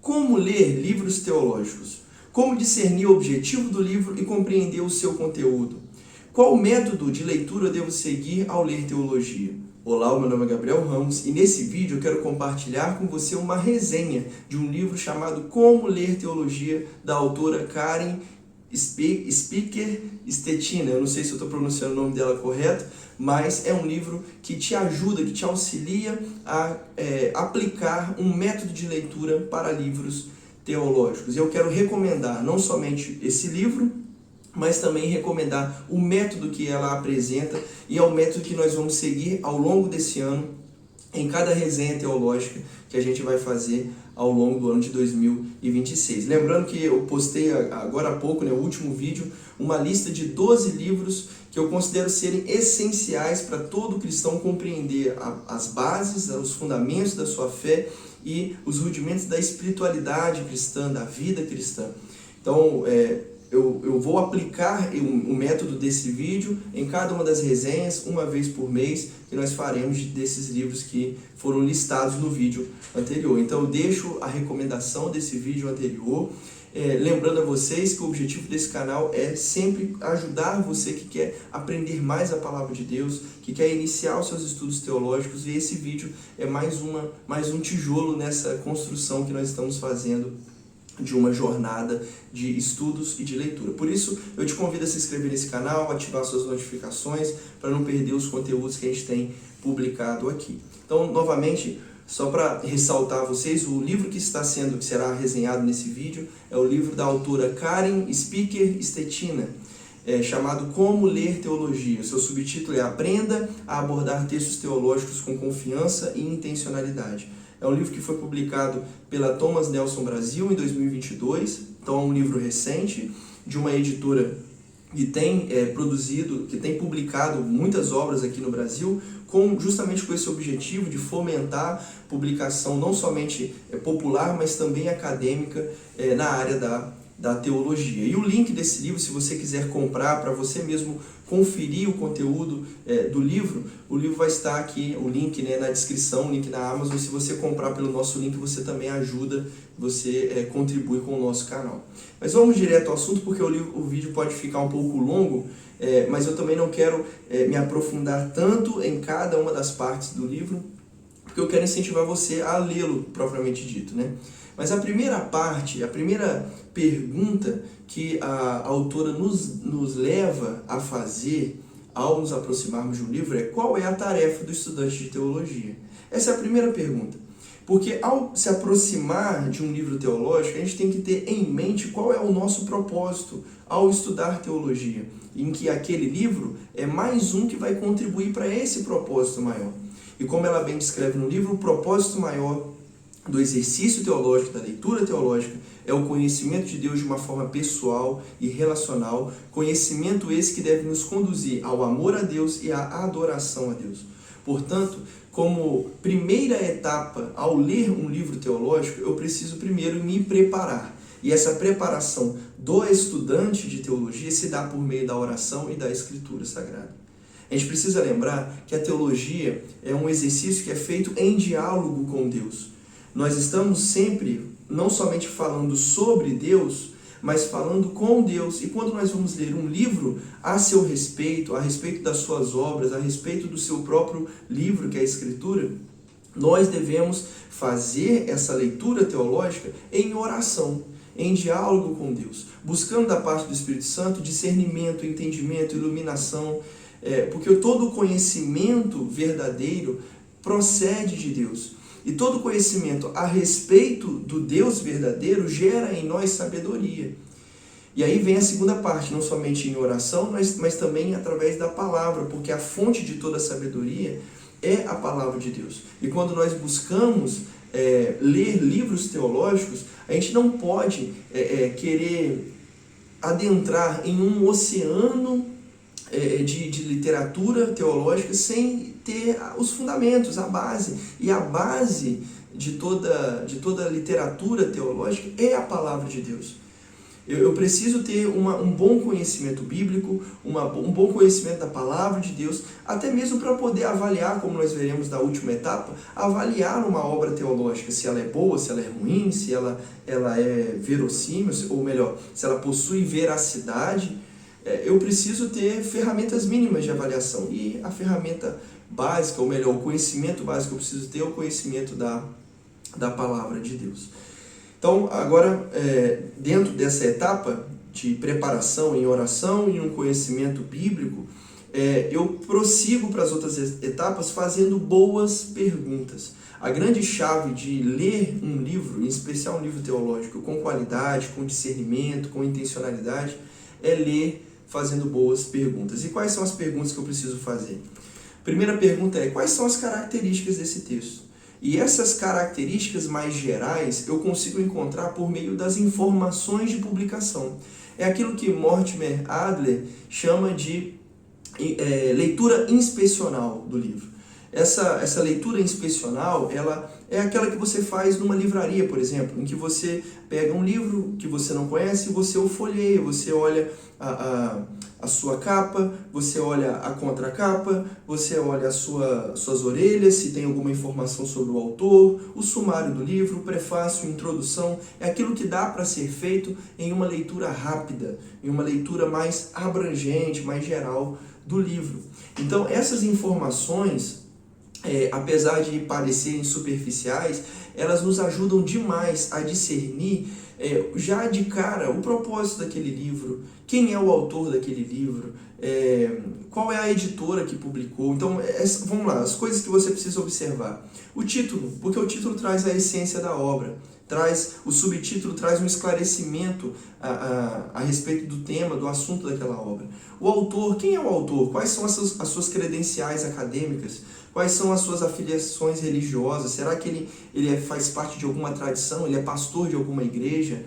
Como ler livros teológicos? Como discernir o objetivo do livro e compreender o seu conteúdo? Qual método de leitura eu devo seguir ao ler teologia? Olá, meu nome é Gabriel Ramos e nesse vídeo eu quero compartilhar com você uma resenha de um livro chamado Como Ler Teologia, da autora Karen Spiker Stettiner. Eu não sei se eu estou pronunciando o nome dela correto, mas é um livro que te ajuda, que te auxilia a aplicar um método de leitura para livros teológicos. E eu quero recomendar não somente esse livro, mas também recomendar o método que ela apresenta, e é o método que nós vamos seguir ao longo desse ano, em cada resenha teológica que a gente vai fazer ao longo do ano de 2026. Lembrando que eu postei agora há pouco, no último vídeo, uma lista de 12 livros que eu considero serem essenciais para todo cristão compreender as bases, os fundamentos da sua fé e os rudimentos da espiritualidade cristã, da vida cristã. Então, eu vou aplicar o método desse vídeo em cada uma das resenhas, uma vez por mês, que nós faremos desses livros que foram listados no vídeo anterior. Então eu deixo a recomendação desse vídeo anterior, lembrando a vocês que o objetivo desse canal é sempre ajudar você que quer aprender mais a palavra de Deus, que quer iniciar os seus estudos teológicos, e esse vídeo é mais um tijolo nessa construção que nós estamos fazendo de uma jornada de estudos e de leitura. Por isso, eu te convido a se inscrever nesse canal, ativar suas notificações, para não perder os conteúdos que a gente tem publicado aqui. Então, novamente, só para ressaltar a vocês, o livro que será resenhado nesse vídeo é o livro da autora Karen Spiker Stettiner, chamado Como Ler Teologia. O seu subtítulo é Aprenda a abordar textos teológicos com confiança e intencionalidade. É um livro que foi publicado pela Thomas Nelson Brasil em 2022, então é um livro recente, de uma editora que tem publicado muitas obras aqui no Brasil, justamente com esse objetivo de fomentar publicação não somente popular, mas também acadêmica na área da teologia. E o link desse livro, se você quiser comprar para você mesmo conferir o conteúdo do livro, o livro vai estar aqui, o link na descrição, o link na Amazon. Se você comprar pelo nosso link, você também ajuda, você contribui com o nosso canal. Mas vamos direto ao assunto, porque o vídeo pode ficar um pouco longo, mas eu também não quero me aprofundar tanto em cada uma das partes do livro, porque eu quero incentivar você a lê-lo propriamente dito, né? Mas a primeira parte, a primeira pergunta que a autora nos leva a fazer ao nos aproximarmos de um livro é: qual é a tarefa do estudante de teologia? Essa é a primeira pergunta. Porque ao se aproximar de um livro teológico, a gente tem que ter em mente qual é o nosso propósito ao estudar teologia, em que aquele livro é mais um que vai contribuir para esse propósito maior. E como ela bem descreve no livro, o propósito maior do exercício teológico, da leitura teológica, é o conhecimento de Deus de uma forma pessoal e relacional, conhecimento esse que deve nos conduzir ao amor a Deus e à adoração a Deus. Portanto, como primeira etapa ao ler um livro teológico, eu preciso primeiro me preparar. E essa preparação do estudante de teologia se dá por meio da oração e da Escritura Sagrada. A gente precisa lembrar que a teologia é um exercício que é feito em diálogo com Deus. Nós estamos sempre, não somente falando sobre Deus, mas falando com Deus. E quando nós vamos ler um livro a seu respeito, a respeito das suas obras, a respeito do seu próprio livro, que é a Escritura, nós devemos fazer essa leitura teológica em oração, em diálogo com Deus, buscando da parte do Espírito Santo discernimento, entendimento, iluminação, porque todo o conhecimento verdadeiro procede de Deus. E todo conhecimento a respeito do Deus verdadeiro gera em nós sabedoria. E aí vem a segunda parte, não somente em oração, mas também através da palavra, porque a fonte de toda a sabedoria é a palavra de Deus. E quando nós buscamos ler livros teológicos, a gente não pode querer adentrar em um oceano de literatura teológica sem ter os fundamentos, a base. E a base de toda literatura teológica é a palavra de Deus. Eu preciso ter um bom conhecimento bíblico, um bom conhecimento da palavra de Deus, até mesmo para poder avaliar, como nós veremos na última etapa, avaliar uma obra teológica, se ela é boa, se ela é ruim, se ela é verossímil, ou melhor, se ela possui veracidade. Eu preciso ter ferramentas mínimas de avaliação, e a ferramenta básica, ou melhor, o conhecimento básico que eu preciso ter é o conhecimento da palavra de Deus. Então, agora, dentro dessa etapa de preparação em oração e um conhecimento bíblico, eu prossigo para as outras etapas fazendo boas perguntas. A grande chave de ler um livro, em especial um livro teológico, com qualidade, com discernimento, com intencionalidade, é ler fazendo boas perguntas. E quais são as perguntas que eu preciso fazer? Primeira pergunta é: quais são as características desse texto? E essas características mais gerais eu consigo encontrar por meio das informações de publicação. É aquilo que Mortimer Adler chama de leitura inspecional do livro. Essa leitura inspecional, ela é aquela que você faz numa livraria, por exemplo, em que você pega um livro que você não conhece e você o folheia, você olha a sua capa, você olha a contracapa, você olha suas orelhas, se tem alguma informação sobre o autor, o sumário do livro, o prefácio, a introdução. É aquilo que dá para ser feito em uma leitura rápida, em uma leitura mais abrangente, mais geral do livro. Então, essas informações, apesar de parecerem superficiais, elas nos ajudam demais a discernir já de cara o propósito daquele livro, quem é o autor daquele livro, qual é a editora que publicou. Então, vamos lá, as coisas que você precisa observar. O título, porque o título traz a essência da obra, o subtítulo traz um esclarecimento a respeito do tema, do assunto daquela obra. O autor, quem é o autor? Quais são as suas credenciais acadêmicas? Quais são as suas afiliações religiosas? Será que ele faz parte de alguma tradição? Ele é pastor de alguma igreja?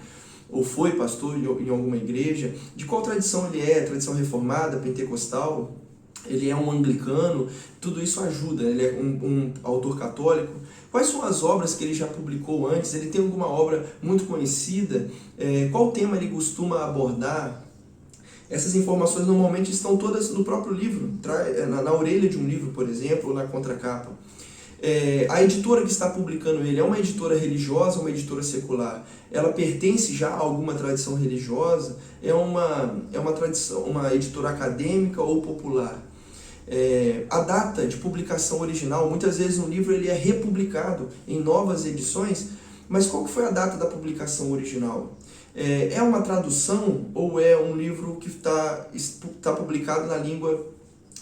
Ou foi pastor em alguma igreja? De qual tradição ele é? Tradição reformada, pentecostal? Ele é um anglicano? Tudo isso ajuda. Ele é um autor católico? Quais são as obras que ele já publicou antes? Ele tem alguma obra muito conhecida? Qual tema ele costuma abordar? Essas informações normalmente estão todas no próprio livro, na orelha de um livro, por exemplo, ou na contracapa. A editora que está publicando ele é uma editora religiosa ou uma editora secular? Ela pertence já a alguma tradição religiosa? É uma editora acadêmica ou popular? A data de publicação original, muitas vezes um livro ele é republicado em novas edições, mas qual que foi a data da publicação original? É uma tradução ou é um livro que está publicado na língua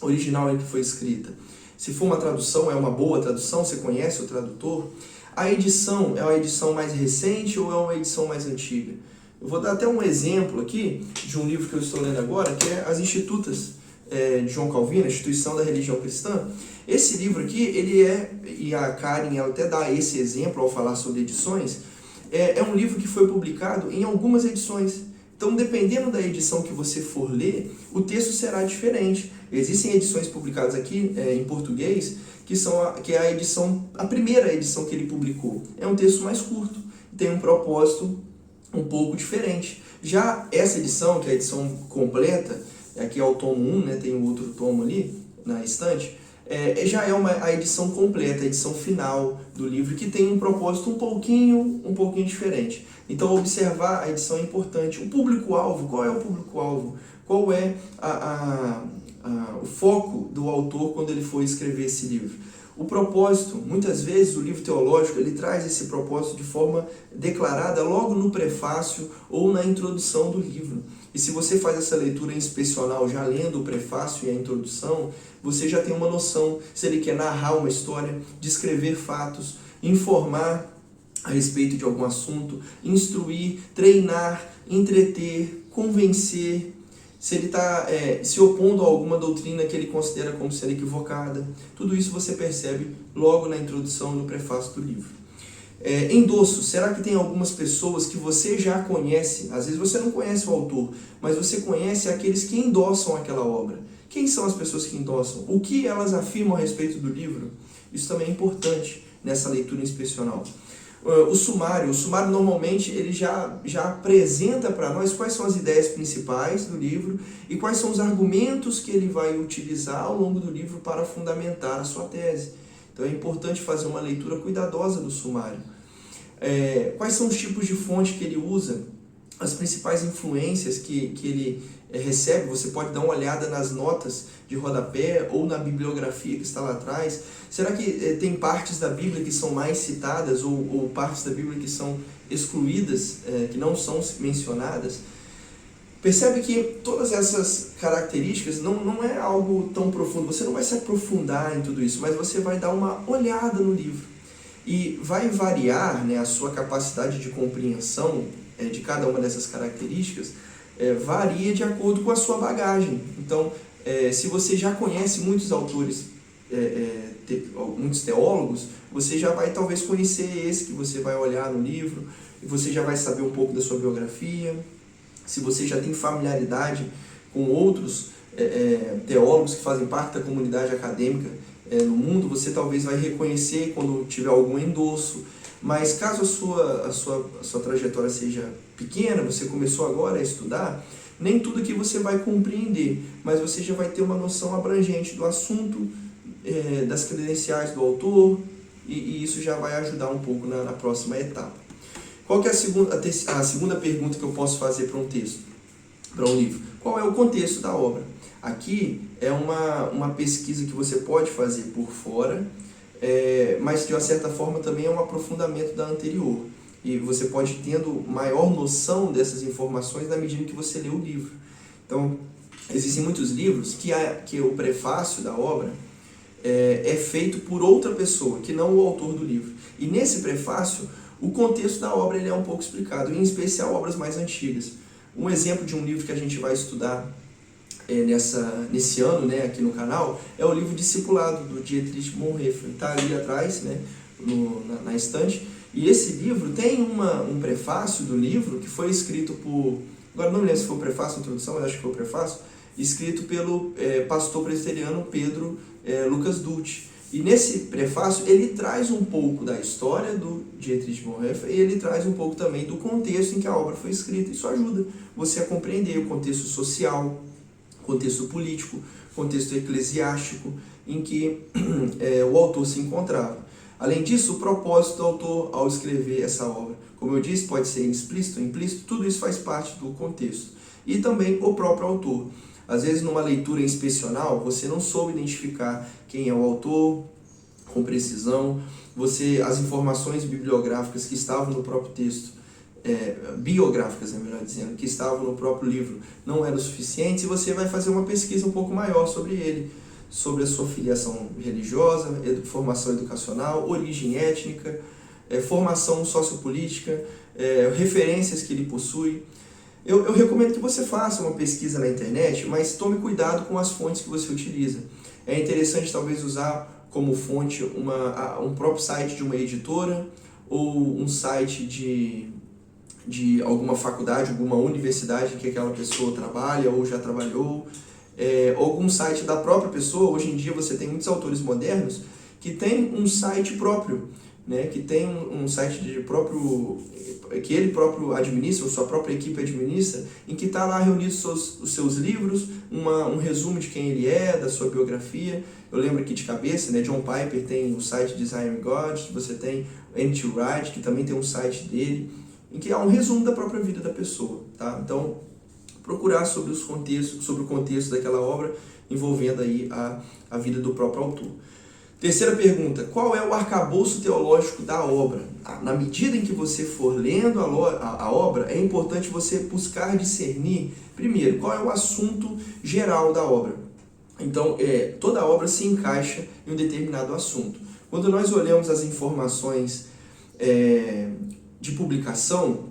original em que foi escrita? Se for uma tradução, é uma boa tradução? Você conhece o tradutor? A edição é uma edição mais recente ou é uma edição mais antiga? Eu vou dar até um exemplo aqui de um livro que eu estou lendo agora, que é As Institutas, de João Calvino, a Instituição da Religião Cristã. Esse livro aqui, e a Karen ela até dá esse exemplo ao falar sobre edições, é um livro que foi publicado em algumas edições. Então, dependendo da edição que você for ler, o texto será diferente. Existem edições publicadas aqui em português, que é a primeira edição que ele publicou. É um texto mais curto, tem um propósito um pouco diferente. Já essa edição, que é a edição completa, aqui é o tomo 1, né, tem um outro tomo ali na estante, já é a edição completa, a edição final do livro, que tem um propósito um pouquinho diferente. Então, observar a edição é importante. O público-alvo, qual é o público-alvo? Qual é o foco do autor quando ele for escrever esse livro? O propósito, muitas vezes o livro teológico ele traz esse propósito de forma declarada logo no prefácio ou na introdução do livro. E se você faz essa leitura inspecional já lendo o prefácio e a introdução, você já tem uma noção se ele quer narrar uma história, descrever fatos, informar a respeito de algum assunto, instruir, treinar, entreter, convencer, se ele está se opondo a alguma doutrina que ele considera como sendo equivocada. Tudo isso você percebe logo na introdução, no prefácio do livro. Endosso, será que tem algumas pessoas que você já conhece? Às vezes você não conhece o autor, mas você conhece aqueles que endossam aquela obra. Quem são as pessoas que endossam? O que elas afirmam a respeito do livro? Isso também é importante nessa leitura inspecional. O sumário normalmente ele já apresenta para nós quais são as ideias principais do livro e quais são os argumentos que ele vai utilizar ao longo do livro para fundamentar a sua tese. Então é importante fazer uma leitura cuidadosa do sumário. Quais são os tipos de fonte que ele usa? As principais influências que ele recebe, você pode dar uma olhada nas notas de rodapé ou na bibliografia que está lá atrás. Será que tem partes da Bíblia que são mais citadas ou partes da Bíblia que são excluídas, que não são mencionadas? Percebe que todas essas características não é algo tão profundo, você não vai se aprofundar em tudo isso, mas você vai dar uma olhada no livro. E vai variar, né, a sua capacidade de compreensão de cada uma dessas características, varia de acordo com a sua bagagem. Então, se você já conhece muitos autores, muitos teólogos, você já vai talvez conhecer esse que você vai olhar no livro, e você já vai saber um pouco da sua biografia. Se você já tem familiaridade com outros teólogos que fazem parte da comunidade acadêmica no mundo, você talvez vai reconhecer quando tiver algum endosso. Mas caso a sua trajetória seja pequena, você começou agora a estudar, nem tudo que você vai compreender, mas você já vai ter uma noção abrangente do assunto, das credenciais do autor, e isso já vai ajudar um pouco na próxima etapa. Qual que é a segunda pergunta que eu posso fazer para um texto, para um livro? Qual é o contexto da obra? Aqui é uma pesquisa que você pode fazer por fora, mas de uma certa forma também é um aprofundamento da anterior. E você pode ir tendo maior noção dessas informações na medida que você lê o livro. Então, existem muitos livros que o prefácio da obra é feito por outra pessoa, que não o autor do livro. E nesse prefácio, o contexto da obra ele é um pouco explicado, em especial obras mais antigas. Um exemplo de um livro que a gente vai estudar nesse ano, né, aqui no canal, é o livro Discipulado, do Dietrich Bonhoeffer. Está ali atrás, né, na estante. E esse livro tem um prefácio do livro que foi escrito por... Agora não me lembro se foi o prefácio ou a introdução, mas acho que foi o prefácio. Escrito pelo pastor presbiteriano Pedro Lucas Dutti. E nesse prefácio ele traz um pouco da história do Dietrich Bonhoeffer e ele traz um pouco também do contexto em que a obra foi escrita. Isso ajuda você a compreender o contexto social, contexto político, contexto eclesiástico em que o autor se encontrava. Além disso, o propósito do autor ao escrever essa obra, como eu disse, pode ser explícito ou implícito, tudo isso faz parte do contexto. E também o próprio autor. Às vezes, numa leitura inspecional, você não soube identificar quem é o autor com precisão, as informações bibliográficas que estavam no próprio texto, biográficas, melhor dizendo, que estavam no próprio livro, não eram suficientes, e você vai fazer uma pesquisa um pouco maior sobre ele, sobre a sua filiação religiosa, formação educacional, origem étnica, formação sociopolítica, referências que ele possui. Eu recomendo que você faça uma pesquisa na internet, mas tome cuidado com as fontes que você utiliza. É interessante talvez usar como fonte um próprio site de uma editora ou um site de alguma faculdade, alguma universidade em que aquela pessoa trabalha ou já trabalhou, algum site da própria pessoa. Hoje em dia você tem muitos autores modernos que têm um site próprio, né, que tem um site que ele próprio administra, ou sua própria equipe administra, em que está lá reunidos os seus livros, um resumo de quem ele é, da sua biografia. Eu lembro aqui de cabeça, né, John Piper tem o site Design God, você tem N.T. Wright, que também tem um site dele, em que há um resumo da própria vida da pessoa. Tá? Então, procurar sobre o contexto daquela obra, envolvendo aí a vida do próprio autor. Terceira pergunta, qual é o arcabouço teológico da obra? Na medida em que você for lendo a obra, é importante você buscar discernir, primeiro, qual é o assunto geral da obra. Então, toda obra se encaixa em um determinado assunto. Quando nós olhamos as informações de publicação,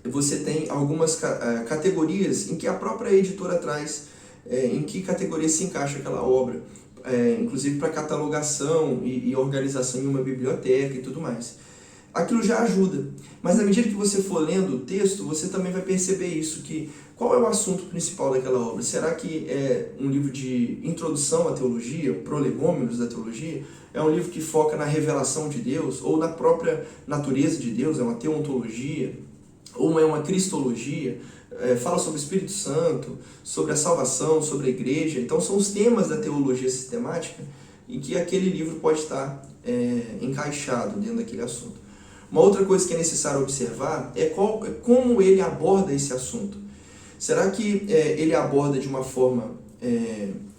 você tem algumas categorias em que a própria editora traz, em que categoria se encaixa aquela obra. Inclusive para catalogação e organização em uma biblioteca e tudo mais. aquilo já ajuda. Mas na medida que você for lendo o texto, você também vai perceber isso, que qual é o assunto principal daquela obra? Será que é um livro de introdução à teologia, prolegômenos da teologia? É um livro que foca na revelação de Deus, ou na própria natureza de Deus, é uma teontologia, ou é uma cristologia, fala sobre o Espírito Santo, sobre a salvação, sobre a igreja. Então são os temas da teologia sistemática em que aquele livro pode estar encaixado dentro daquele assunto. Uma outra coisa que é necessário observar é como ele aborda esse assunto. Será que ele aborda de uma forma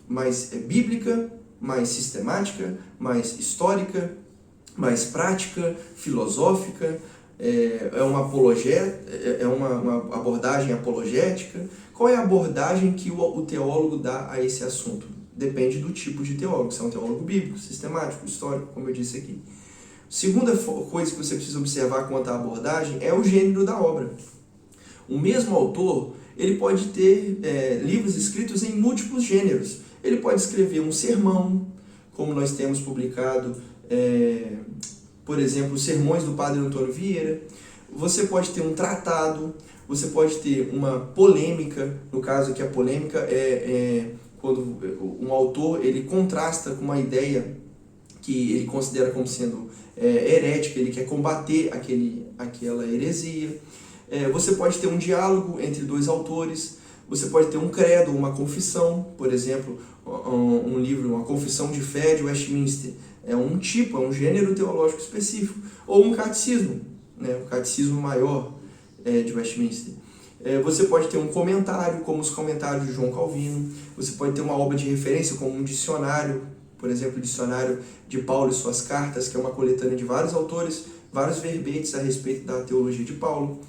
mais bíblica, mais sistemática, mais histórica, mais prática, filosófica? É uma abordagem apologética? Qual é a abordagem que o teólogo dá a esse assunto? Depende do tipo de teólogo, se é um teólogo bíblico, sistemático, histórico, como eu disse aqui. Segunda coisa que você precisa observar quanto à abordagem é o gênero da obra. O mesmo autor, ele pode ter livros escritos em múltiplos gêneros. Ele pode escrever um sermão, como nós temos publicado, por exemplo, os sermões do Padre Antônio Vieira. Você pode ter um tratado, você pode ter uma polêmica, no caso aqui a polêmica quando um autor ele contrasta com uma ideia que ele considera como sendo herética, ele quer combater aquela heresia. Você pode ter um diálogo entre dois autores, você pode ter um credo, uma confissão, por exemplo, um livro, uma confissão de fé de Westminster, é um gênero teológico específico, ou um catecismo, o catecismo maior de Westminster. Você pode ter um comentário, como os comentários de João Calvino, você pode ter uma obra de referência, como um dicionário, por exemplo, o dicionário de Paulo e suas cartas, que é uma coletânea de vários autores, vários verbetes a respeito da teologia de Paulo.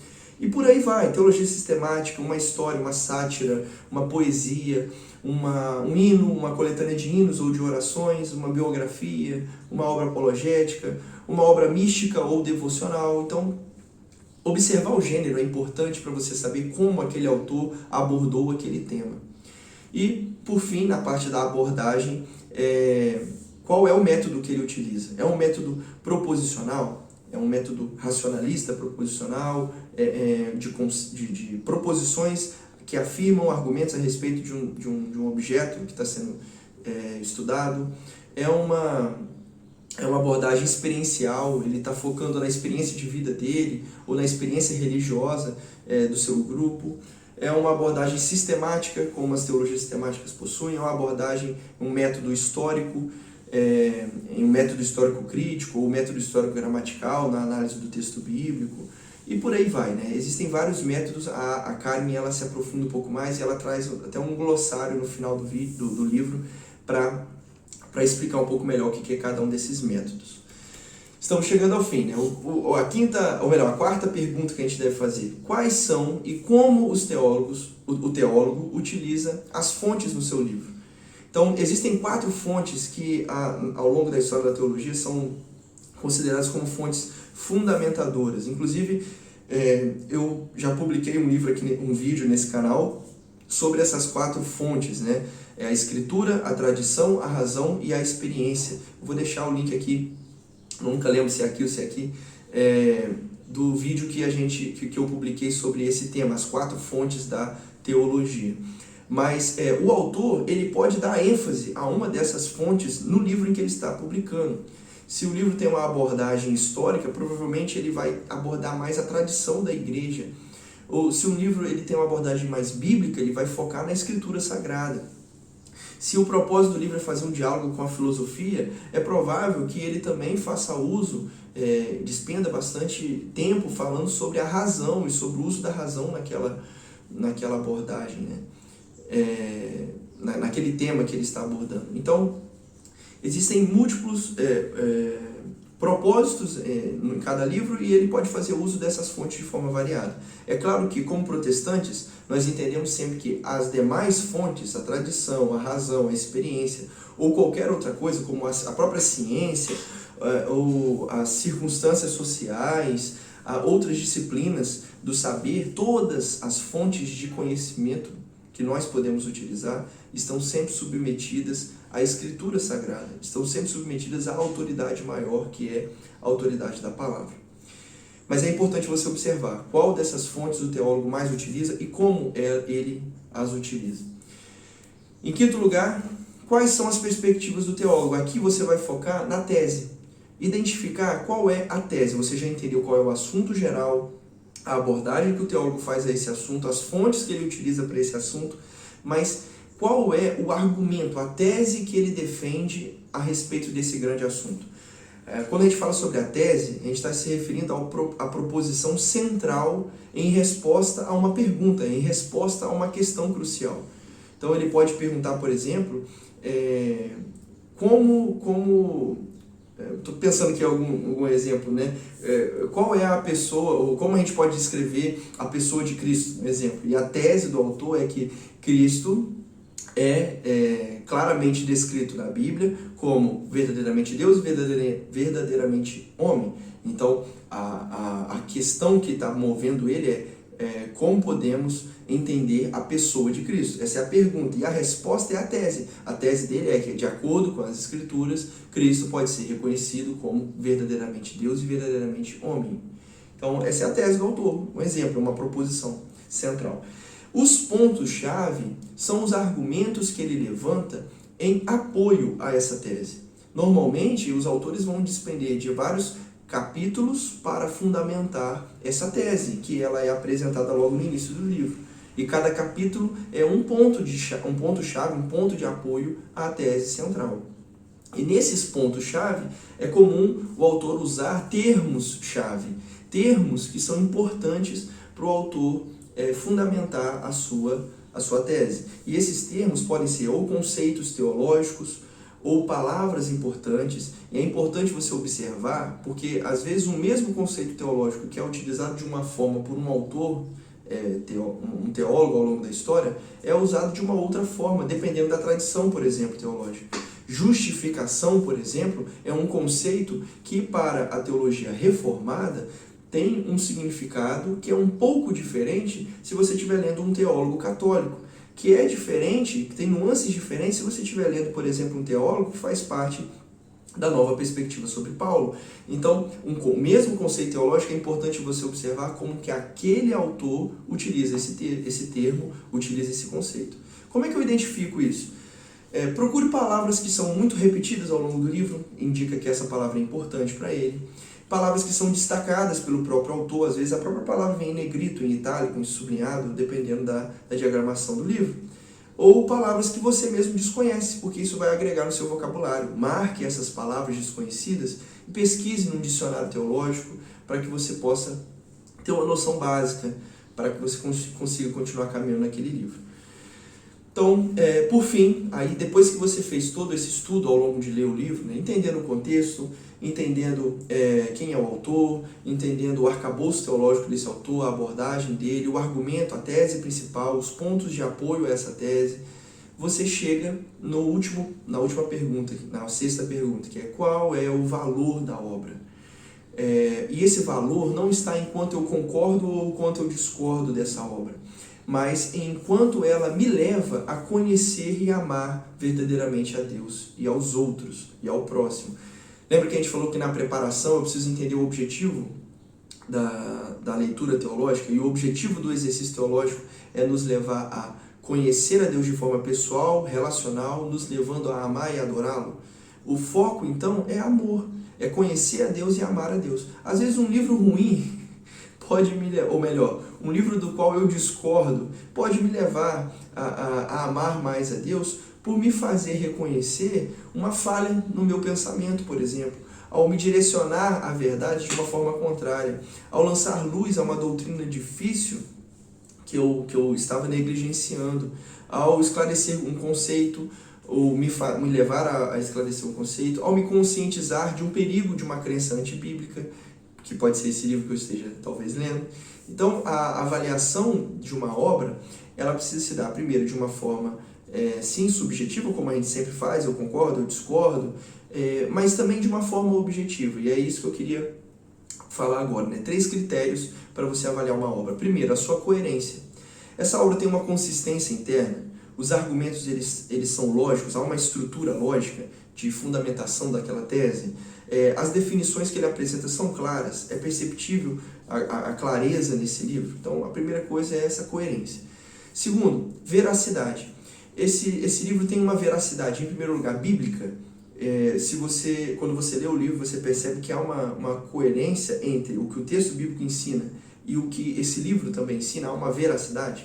E por aí vai, teologia sistemática, uma história, uma sátira, uma poesia, um hino, uma coletânea de hinos ou de orações, uma biografia, uma obra apologética, uma obra mística ou devocional. Então, observar o gênero é importante para você saber como aquele autor abordou aquele tema. E, por fim, na parte da abordagem, qual é o método que ele utiliza? É um método proposicional? É um método racionalista, proposicional, de proposições que afirmam argumentos a respeito de um objeto que está sendo estudado? É uma abordagem experiencial, ele está focando na experiência de vida dele, ou na experiência religiosa do seu grupo? É uma abordagem sistemática, como as teologias sistemáticas possuem? É uma abordagem, um método histórico, um método histórico crítico, ou método histórico gramatical na análise do texto bíblico, e por aí vai, né? Existem vários métodos. A Carmen ela se aprofunda um pouco mais e ela traz até um glossário no final do livro para explicar um pouco melhor o que é cada um desses métodos. Estamos chegando ao fim, né? A quarta pergunta que a gente deve fazer: quais são e como o teólogo utiliza as fontes no seu livro? Então, existem 4 fontes que, ao longo da história da teologia, são consideradas como fontes fundamentadoras. Inclusive, eu já publiquei um vídeo nesse canal sobre essas 4 fontes, né? A Escritura, a tradição, a razão e a experiência. Eu vou deixar o link aqui, nunca lembro se é aqui ou se é aqui, do vídeo que eu publiquei sobre esse tema, as 4 fontes da teologia. Mas o autor ele pode dar ênfase a uma dessas fontes no livro em que ele está publicando. Se o livro tem uma abordagem histórica, provavelmente ele vai abordar mais a tradição da igreja. Ou se um livro ele tem uma abordagem mais bíblica, ele vai focar na escritura sagrada. Se o propósito do livro é fazer um diálogo com a filosofia, é provável que ele também faça uso, despenda bastante tempo falando sobre a razão e sobre o uso da razão naquela abordagem, né? Naquele tema que ele está abordando. Então, existem múltiplos propósitos em cada livro e ele pode fazer uso dessas fontes de forma variada. É claro que, como protestantes, nós entendemos sempre que as demais fontes, a tradição, a razão, a experiência ou qualquer outra coisa, como a própria ciência ou as circunstâncias sociais, outras disciplinas do saber, todas as fontes de conhecimento que nós podemos utilizar estão sempre submetidas à Escritura Sagrada, estão sempre submetidas à autoridade maior, que é a autoridade da palavra. Mas é importante você observar qual dessas fontes o teólogo mais utiliza e como ele as utiliza. Em quinto lugar, quais são as perspectivas do teólogo? Aqui você vai focar na tese. Identificar qual é a tese. Você já entendeu qual é o assunto geral, a abordagem que o teólogo faz a esse assunto, as fontes que ele utiliza para esse assunto, mas qual é o argumento, a tese que ele defende a respeito desse grande assunto. Quando a gente fala sobre a tese, a gente está se referindo à proposição central em resposta a uma pergunta, em resposta a uma questão crucial. Então ele pode perguntar, por exemplo, estou pensando aqui em algum exemplo, né? Qual é a pessoa, ou como a gente pode descrever a pessoa de Cristo, um exemplo. E a tese do autor é que Cristo é claramente descrito na Bíblia como verdadeiramente Deus e verdadeiramente homem. Então, a questão que está movendo ele é como podemos entender a pessoa de Cristo. Essa é a pergunta. E a resposta é a tese. A tese dele é que, de acordo com as Escrituras, Cristo pode ser reconhecido como verdadeiramente Deus e verdadeiramente homem. Então, essa é a tese do autor. Um exemplo, uma proposição central. Os pontos-chave são os argumentos que ele levanta em apoio a essa tese. Normalmente, os autores vão despender de vários capítulos para fundamentar essa tese, que ela é apresentada logo no início do livro. E cada capítulo é um ponto-chave, um ponto de apoio à tese central. E nesses pontos-chave é comum o autor usar termos-chave, termos que são importantes para o autor fundamentar a sua tese. E esses termos podem ser ou conceitos teológicos, ou palavras importantes. E é importante você observar, porque às vezes o mesmo conceito teológico que é utilizado de uma forma por um autor, um teólogo ao longo da história, é usado de uma outra forma, dependendo da tradição, por exemplo, teológica. Justificação, por exemplo, é um conceito que para a teologia reformada tem um significado que é um pouco diferente se você estiver lendo um teólogo católico, que é diferente, que tem nuances diferentes se você estiver lendo, por exemplo, um teólogo que faz parte da nova perspectiva sobre Paulo. Então, o mesmo conceito teológico é importante você observar como que aquele autor utiliza esse termo, utiliza esse conceito. Como é que eu identifico isso? Procure palavras que são muito repetidas ao longo do livro, indica que essa palavra é importante para ele. Palavras que são destacadas pelo próprio autor, às vezes a própria palavra vem em negrito, em itálico, em sublinhado, dependendo da diagramação do livro. Ou palavras que você mesmo desconhece, porque isso vai agregar no seu vocabulário. Marque essas palavras desconhecidas e pesquise num dicionário teológico para que você possa ter uma noção básica, para que você consiga continuar caminhando naquele livro. Então, por fim, aí depois que você fez todo esse estudo ao longo de ler o livro, né, entendendo o contexto, entendendo quem é o autor, entendendo o arcabouço teológico desse autor, a abordagem dele, o argumento, a tese principal, os pontos de apoio a essa tese, você chega na última pergunta, na sexta pergunta, que é qual é o valor da obra? E esse valor não está em quanto eu concordo ou quanto eu discordo dessa obra, mas enquanto ela me leva a conhecer e amar verdadeiramente a Deus e aos outros e ao próximo. Lembra que a gente falou que na preparação eu preciso entender o objetivo da leitura teológica, e o objetivo do exercício teológico é nos levar a conhecer a Deus de forma pessoal, relacional, nos levando a amar e adorá-lo? O foco, então, é amor, é conhecer a Deus e amar a Deus. Às vezes um livro ruim pode me levar, ou melhor, um livro do qual eu discordo pode me levar a amar mais a Deus por me fazer reconhecer uma falha no meu pensamento, por exemplo, ao me direcionar à verdade de uma forma contrária, ao lançar luz a uma doutrina difícil que eu estava negligenciando, ao esclarecer um conceito, ou me levar a esclarecer um conceito, ao me conscientizar de um perigo de uma crença antibíblica, que pode ser esse livro que eu esteja talvez lendo. Então, a avaliação de uma obra, ela precisa se dar primeiro de uma forma, sim, subjetiva, como a gente sempre faz, eu concordo, eu discordo, mas também de uma forma objetiva. E é isso que eu queria falar agora, né? 3 critérios para você avaliar uma obra. Primeiro, a sua coerência. Essa obra tem uma consistência interna, os argumentos eles são lógicos, há uma estrutura lógica de fundamentação daquela tese, as definições que ele apresenta são claras, é perceptível a clareza nesse livro? Então, a primeira coisa é essa coerência. Segundo, veracidade. Esse livro tem uma veracidade, em primeiro lugar, bíblica. Quando você lê o livro, você percebe que há uma coerência entre o que o texto bíblico ensina e o que esse livro também ensina, há uma veracidade.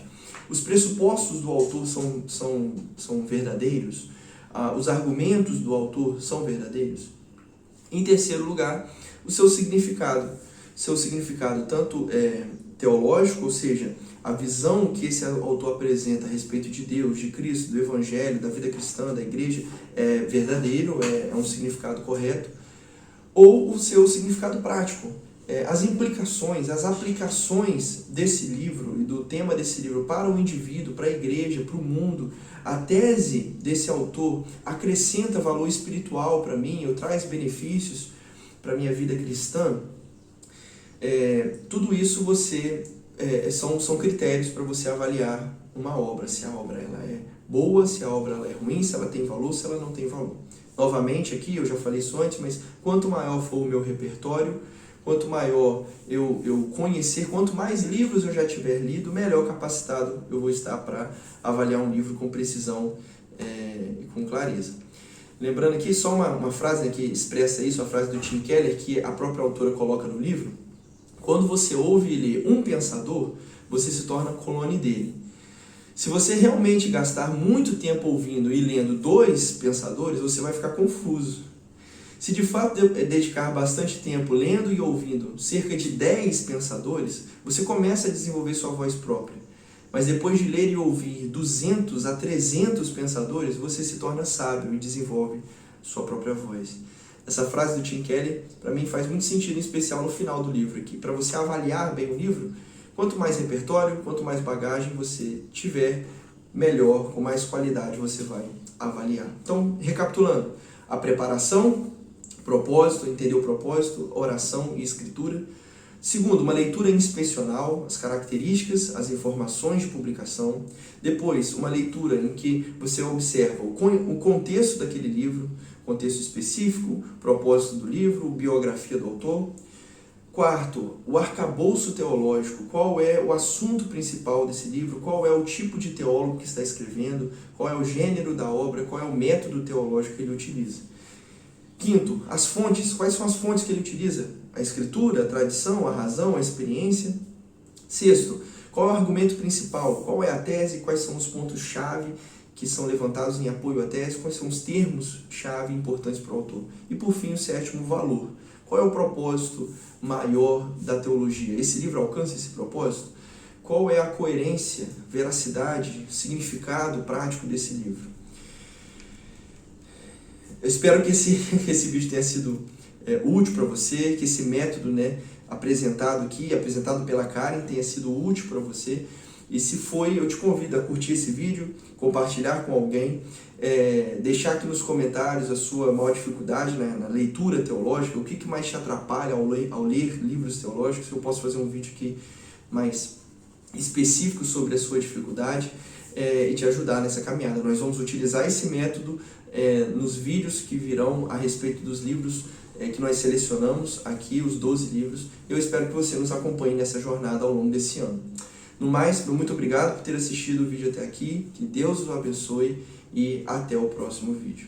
Os pressupostos do autor são verdadeiros, os argumentos do autor são verdadeiros. Em terceiro lugar, o seu significado tanto teológico, ou seja, a visão que esse autor apresenta a respeito de Deus, de Cristo, do Evangelho, da vida cristã, da igreja, é verdadeiro, é um significado correto, ou o seu significado prático. As implicações, as aplicações desse livro e do tema desse livro para o indivíduo, para a igreja, para o mundo, a tese desse autor acrescenta valor espiritual para mim, ou traz benefícios para a minha vida cristã. Tudo isso são critérios para você avaliar uma obra, se a obra ela é boa, se a obra ela é ruim, se ela tem valor, se ela não tem valor. Novamente aqui, eu já falei isso antes, mas quanto maior for o meu repertório, quanto maior eu conhecer, quanto mais livros eu já tiver lido, melhor capacitado eu vou estar para avaliar um livro com precisão e com clareza. Lembrando aqui só uma frase que expressa isso, a frase do Tim Keller, que a própria autora coloca no livro. Quando você ouve e lê um pensador, você se torna clone dele. Se você realmente gastar muito tempo ouvindo e lendo dois pensadores, você vai ficar confuso. Se de fato dedicar bastante tempo lendo e ouvindo cerca de 10 pensadores, você começa a desenvolver sua voz própria. Mas depois de ler e ouvir 200 a 300 pensadores, você se torna sábio e desenvolve sua própria voz. Essa frase do Tim Keller, para mim, faz muito sentido, em especial no final do livro aqui. Para você avaliar bem o livro, quanto mais repertório, quanto mais bagagem você tiver, melhor, com mais qualidade você vai avaliar. Então, recapitulando, a preparação, propósito, entender o propósito, oração e escritura. Segundo, uma leitura inspecional, as características, as informações de publicação. Depois, uma leitura em que você observa o contexto daquele livro, contexto específico, propósito do livro, biografia do autor. Quarto, o arcabouço teológico, qual é o assunto principal desse livro, qual é o tipo de teólogo que está escrevendo, qual é o gênero da obra, qual é o método teológico que ele utiliza. Quinto, as fontes, quais são as fontes que ele utiliza? A escritura, a tradição, a razão, a experiência. Sexto, qual é o argumento principal, qual é a tese, quais são os pontos-chave que são levantados em apoio à tese, quais são os termos-chave importantes para o autor. E por fim, o sétimo, valor. Qual é o propósito maior da teologia? Esse livro alcança esse propósito? Qual é a coerência, veracidade, significado prático desse livro? Eu espero que esse vídeo tenha sido útil para você, que esse método apresentado aqui, apresentado pela Karen, tenha sido útil para você. E se foi, eu te convido a curtir esse vídeo, compartilhar com alguém, deixar aqui nos comentários a sua maior dificuldade na leitura teológica, o que mais te atrapalha ao ler livros teológicos. Eu posso fazer um vídeo aqui mais específico sobre a sua dificuldade e te ajudar nessa caminhada. Nós vamos utilizar esse método nos vídeos que virão a respeito dos livros que nós selecionamos aqui, os 12 livros. Eu espero que você nos acompanhe nessa jornada ao longo desse ano. No mais, muito obrigado por ter assistido o vídeo até aqui, que Deus os abençoe e até o próximo vídeo.